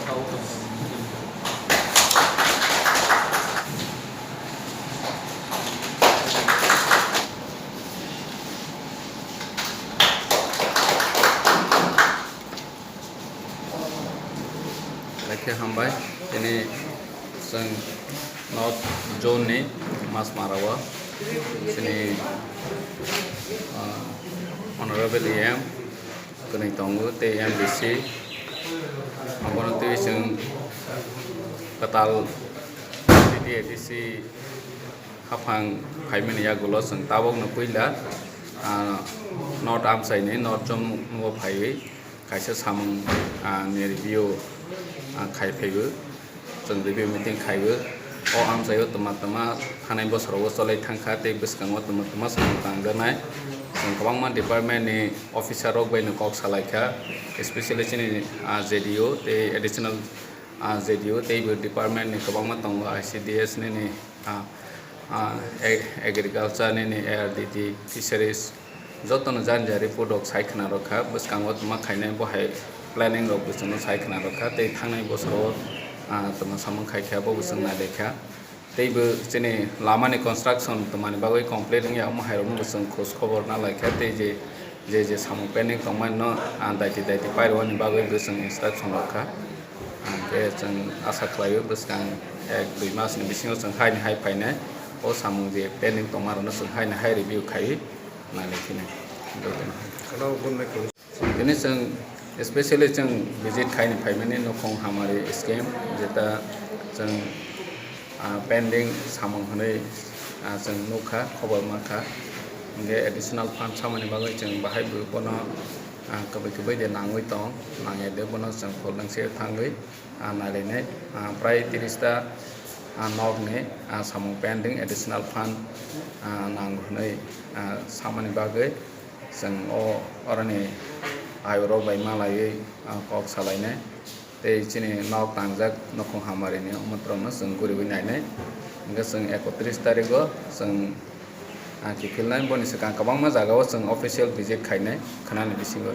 Lagi hambai ini seng North Zone ni Mas Marawa sini Honorable AM kini tunggu TMBC apa nanti seng ketal di edisi hafang payment ya gulo seng tabok nakuila North Amsai ni North Zone mo payai kaisa samung ni review khai phaigo जों review meeting khaigo o amsayo tama thanai bosoro cholai thangkha tei bwskango tama samung tangjanai जों kwbangma department ni officer rok bai kok salaikha especially chini JDO tei additional JDO tei department ni kwbangma tongo ICDS ni agriculture ni ARDT fisheries jotono janja report rok saikhna rokha bwskango tama khainai bohai planning rok bwsano saikhna rokha tei thangnai bosoro tama samung khaikha bo bwsangna lekha tei bo chini lama ni construction tamani bagoi complete ya mo hairo no bwsang khos khobor na laikha tei je samung planning tongman no daiti pairo ni bagoi bwsang instruction rokha ke जों आसा खालायो बस्कां 1-2 मासनि बिसिङाव जों हायनि हाय फायनाय o samung je planning tongmarano जों हायनि हाय review khai नालेखिने ini जों especially जों visit खायनि फायमानि नखं हामारि scheme जेता जों pending samung हनै जों नुखा खबर माखा जे additional fund samani बागै जों बाहाय बोनो कबै दे नांगै तong नांगे दे बोनो जों फलनसे थांगै नालेने प्राय 30 ता nog ni samung pending additional fund nanghnai samani bagai जों orani ayorok bai malai kok salainai tei chini nog tangjak nokong hamari ni umatrongno जों guribai nainai hingga जों 31 tarikh जों kifilnai boni sikang kwbangma jagao जों official visit khainai khanani bisingo